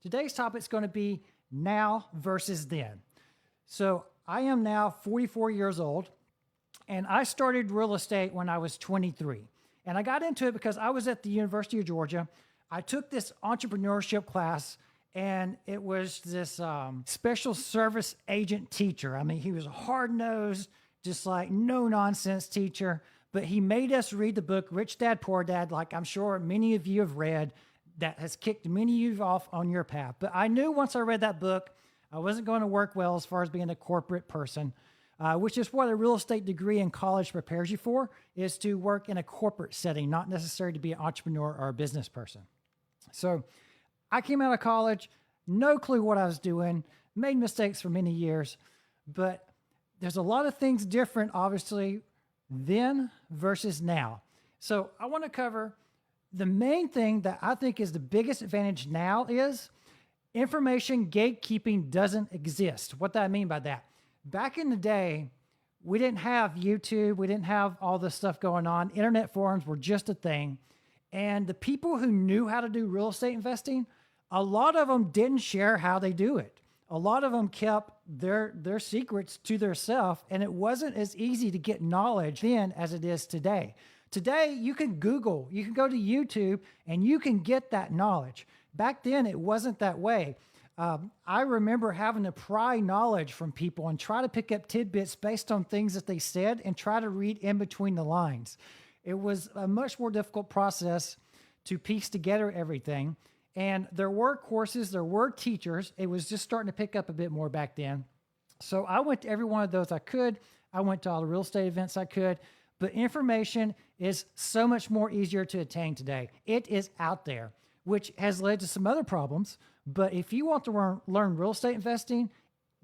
Today's topic is going to be now versus then. So I am now 44 years old, and I started real estate when I was 23. And I got into it because I was at the University of Georgia. I took this entrepreneurship class, and it was this special service agent teacher. I mean, he was a hard-nosed, just like no nonsense teacher, but he made us read the book Rich Dad Poor Dad, like I'm sure many of you have read, that has kicked many of you off on your path. But I knew once I read that book, I wasn't going to work well as far as being a corporate person, which is what a real estate degree in college prepares you for, is to work in a corporate setting, not necessarily to be an entrepreneur or a business person. So I came out of college, no clue what I was doing, made mistakes for many years, but there's a lot of things different, obviously, then versus now. So I want to cover the main thing that I think is the biggest advantage now is information gatekeeping doesn't exist. What do I mean by that? Back in the day, we didn't have YouTube. We didn't have all this stuff going on. Internet forums were just a thing. And the people who knew how to do real estate investing, a lot of them didn't share how they do it. A lot of them kept their secrets to themselves, and it wasn't as easy to get knowledge then as it is today. Today, you can Google, you can go to YouTube, and you can get that knowledge. Back then, it wasn't that way. I remember having to pry knowledge from people and try to pick up tidbits based on things that they said and try to read in between the lines. It was a much more difficult process to piece together everything. And there were courses, there were teachers. It was just starting to pick up a bit more back then. So I went to every one of those I could. I went to all the real estate events I could. But information is so much more easier to attain today. It is out there, which has led to some other problems. But if you want to learn real estate investing,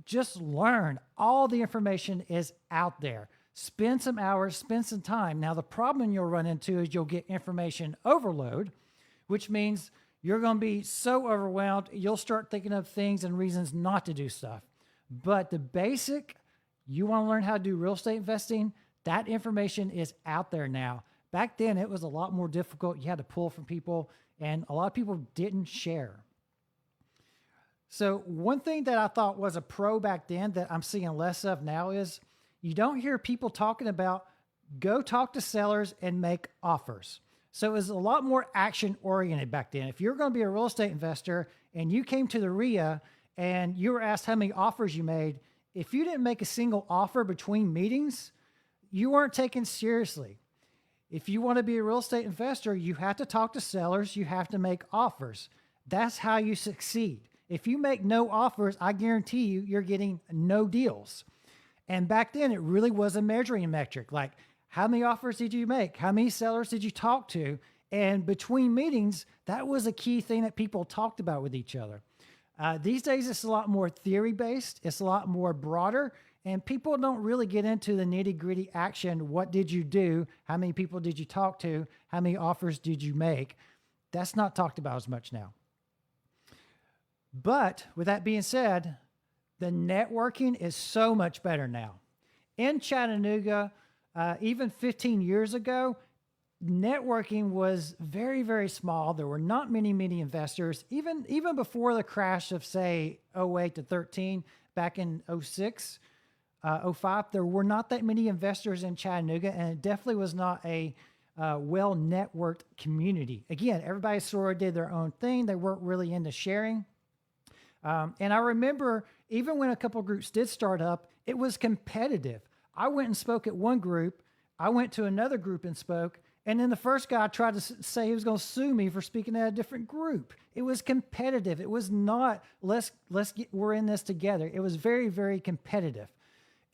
just learn. All the information is out there. Spend some hours, spend some time. Now, the problem you'll run into is you'll get information overload, which means you're going to be so overwhelmed, you'll start thinking of things and reasons not to do stuff. But the basic, you want to learn how to do real estate investing, that information is out there now. Back then, it was a lot more difficult. You had to pull from people, and a lot of people didn't share. So one thing that I thought was a pro back then that I'm seeing less of now is you don't hear people talking about go talk to sellers and make offers. So it was a lot more action oriented back then. If you're going to be a real estate investor and you came to the RIA and you were asked how many offers you made, if you didn't make a single offer between meetings, you weren't taken seriously. If you want to be a real estate investor, you have to talk to sellers. You have to make offers. That's how you succeed. If you make no offers, I guarantee you, you're getting no deals. And back then, it really was a measuring metric. Like, how many offers did you make? How many sellers did you talk to? And between meetings, that was a key thing that people talked about with each other. These days, it's a lot more theory-based. It's a lot more broader. And people don't really get into the nitty-gritty action. What did you do? How many people did you talk to? How many offers did you make? That's not talked about as much now. But with that being said, the networking is so much better now. In Chattanooga, even 15 years ago, networking was very, very small. There were not many investors. Even before the crash of, say, 08 to 13, back in 06, 05, there were not that many investors in Chattanooga, and it definitely was not a well-networked community. Again, everybody sort of did their own thing. They weren't really into sharing. And I remember even when a couple of groups did start up, it was competitive. I went and spoke at one group. I went to another group and spoke. And then the first guy tried to say he was going to sue me for speaking at a different group. It was competitive. It was not, we're in this together. It was very, very competitive.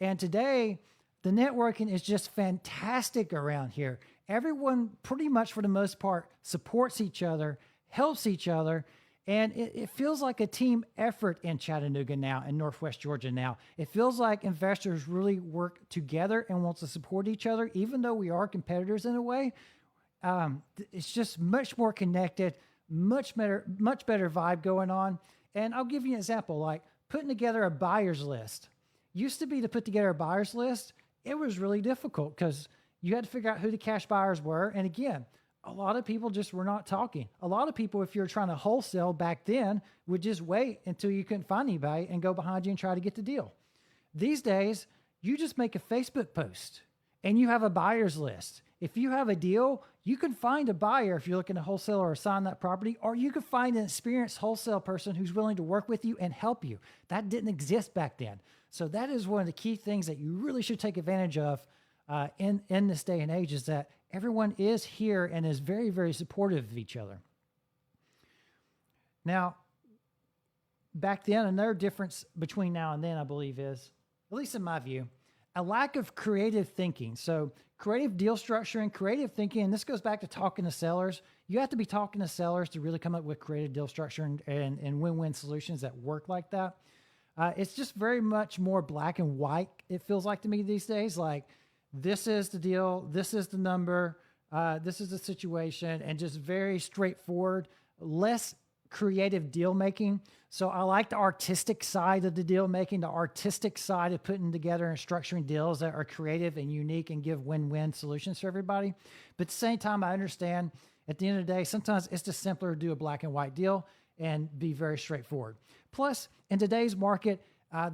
And today, the networking is just fantastic around here. Everyone, pretty much for the most part, supports each other, helps each other, and it feels like a team effort in Chattanooga now, in Northwest Georgia now. It feels like investors really work together and want to support each other, even though we are competitors in a way. It's just much more connected, much better vibe going on. And I'll give you an example, like putting together a buyer's list. Used to be to put together a buyer's list, it was really difficult because you had to figure out who the cash buyers were. And again, a lot of people just were not talking. A lot of people, if you're trying to wholesale back then, would just wait until you couldn't find anybody and go behind you and try to get the deal. These days, you just make a Facebook post and you have a buyer's list. If you have a deal, you can find a buyer if you're looking to wholesale or assign that property, or you can find an experienced wholesale person who's willing to work with you and help you. That didn't exist back then. So that is one of the key things that you really should take advantage of in this day and age, is that everyone is here and is very, very supportive of each other. Now, back then, another difference between now and then, I believe, is, at least in my view, a lack of creative thinking. So creative deal structuring, creative thinking, and this goes back to talking to sellers. You have to be talking to sellers to really come up with creative deal structure and win-win solutions that work like that. It's just very much more black and white, it feels like to me these days. Like, this is the deal, this is the number, this is the situation, and just very straightforward, less creative deal making. So I like the artistic side of the deal making, the artistic side of putting together and structuring deals that are creative and unique and give win-win solutions for everybody. But at the same time, I understand at the end of the day, sometimes it's just simpler to do a black and white deal and be very straightforward. Plus, in today's market,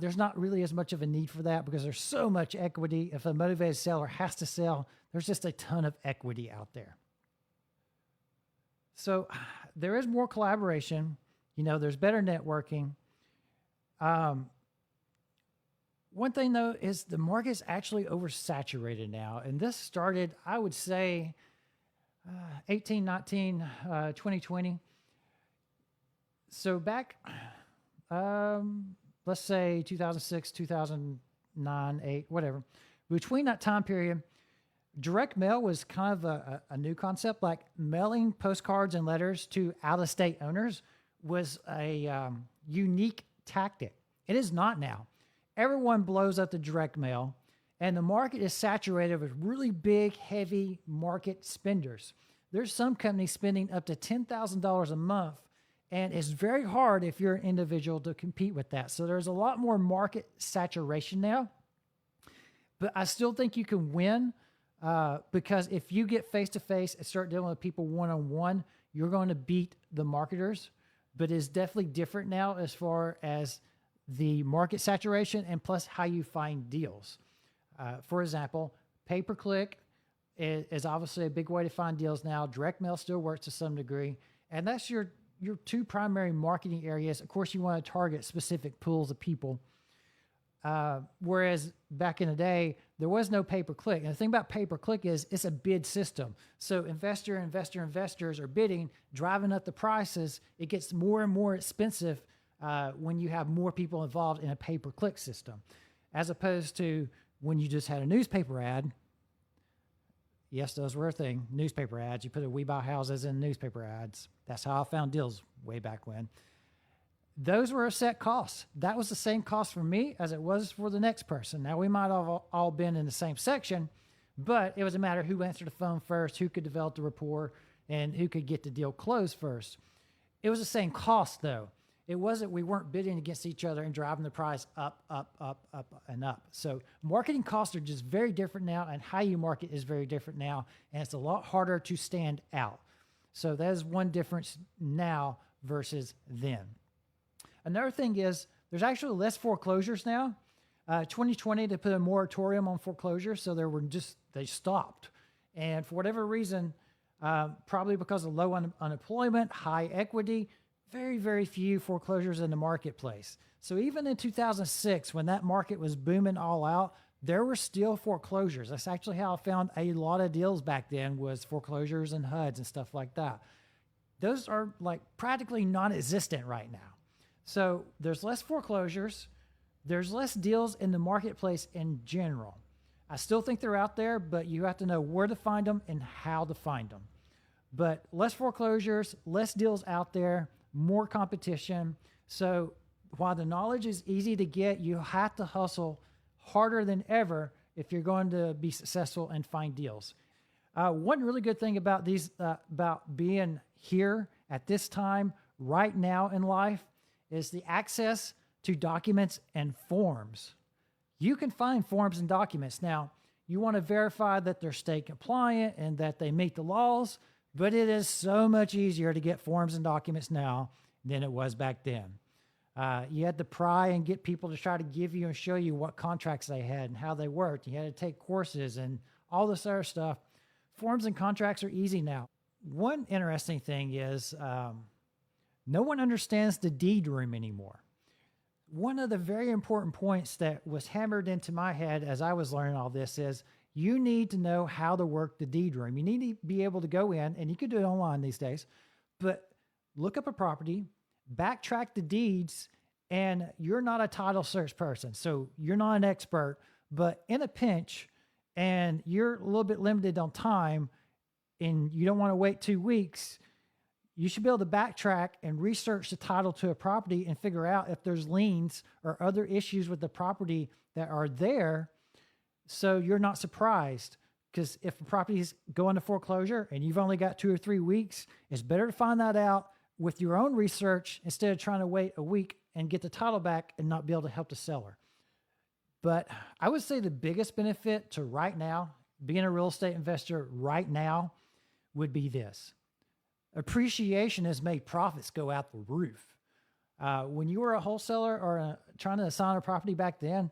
there's not really as much of a need for that because there's so much equity. If a motivated seller has to sell, there's just a ton of equity out there. So there is more collaboration. You know, there's better networking. One thing, though, is the market's actually oversaturated now. And this started, I would say, 18, 19, 2020. So back, let's say 2006, 2009, 8, whatever. Between that time period, direct mail was kind of a new concept. Like, mailing postcards and letters to out-of-state owners was a unique tactic. It is not now. Everyone blows up the direct mail, and the market is saturated with really big, heavy market spenders. There's some companies spending up to $10,000 a month, and it's very hard if you're an individual to compete with that. So there's a lot more market saturation now, but I still think you can win because if you get face-to-face and start dealing with people one-on-one, you're going to beat the marketers. But it's definitely different now as far as the market saturation and plus how you find deals. For example, pay-per-click is obviously a big way to find deals now. Direct mail still works to some degree. And that's your two primary marketing areas. Of course, you want to target specific pools of people. Whereas back in the day, there was no pay-per-click. And the thing about pay-per-click is it's a bid system. So investors are bidding, driving up the prices. It gets more and more expensive when you have more people involved in a pay-per-click system, as opposed to when you just had a newspaper ad. Yes, those were a thing. Newspaper ads. You put a "We Buy Houses" in newspaper ads. That's how I found deals way back when. Those were a set cost. That was the same cost for me as it was for the next person. Now, we might have all been in the same section, but it was a matter of who answered the phone first, who could develop the rapport, and who could get the deal closed first. It was the same cost, though. It wasn't, we weren't bidding against each other and driving the price up, and up. So marketing costs are just very different now, and how you market is very different now, and it's a lot harder to stand out. So that is one difference now versus then. Another thing is there's actually less foreclosures now. 2020, they put a moratorium on foreclosures, so they stopped. And for whatever reason, probably because of low unemployment, high equity, very, very few foreclosures in the marketplace. So even in 2006, when that market was booming all out, there were still foreclosures. That's actually how I found a lot of deals back then, was foreclosures and HUDs and stuff like that. Those are like practically non-existent right now. So there's less foreclosures. There's less deals in the marketplace in general. I still think they're out there, but you have to know where to find them and how to find them. But less foreclosures, less deals out there, more competition. So while the knowledge is easy to get, you have to hustle harder than ever if you're going to be successful and find deals. One really good thing about about being here at this time right now in life is the access to documents and forms. You can find forms and documents. Now, you want to verify that they're state compliant and that they meet the laws, but it is so much easier to get forms and documents now than it was back then. You had to pry and get people to try to give you and show you what contracts they had and how they worked. You had to take courses and all this other stuff. Forms and contracts are easy now. One interesting thing is no one understands the deed room anymore. One of the very important points that was hammered into my head as I was learning all this is you need to know how to work the deed room. You need to be able to go in, and you can do it online these days, but look up a property, backtrack the deeds, and you're not a title search person. So you're not an expert, but in a pinch and you're a little bit limited on time and you don't want to wait 2 weeks, you should be able to backtrack and research the title to a property and figure out if there's liens or other issues with the property that are there. So you're not surprised, because if a property is going to foreclosure and you've only got 2 or 3 weeks, it's better to find that out with your own research instead of trying to wait a week and get the title back and not be able to help the seller. But I would say the biggest benefit to right now, being a real estate investor right now, would be this. Appreciation has made profits go out the roof. When you were a wholesaler or trying to assign a property back then,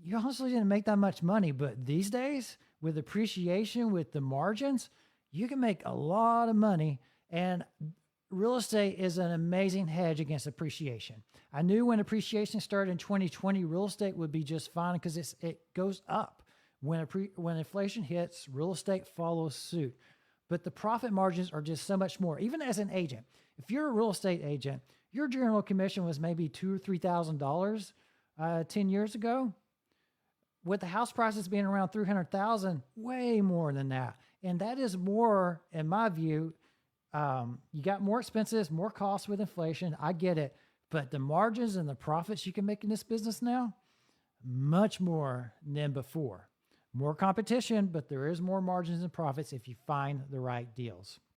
you honestly didn't make that much money. But these days, with appreciation, with the margins, you can make a lot of money. And real estate is an amazing hedge against appreciation. I knew when appreciation started in 2020, real estate would be just fine because it goes up. When inflation hits, real estate follows suit. But the profit margins are just so much more. Even as an agent, if you're a real estate agent, your general commission was maybe $2,000 or $3,000 10 years ago. With the house prices being around $300,000, way more than that. And that is more, in my view. You got more expenses, more costs with inflation. I get it. But the margins and the profits you can make in this business now, much more than before. More competition, but there is more margins and profits if you find the right deals.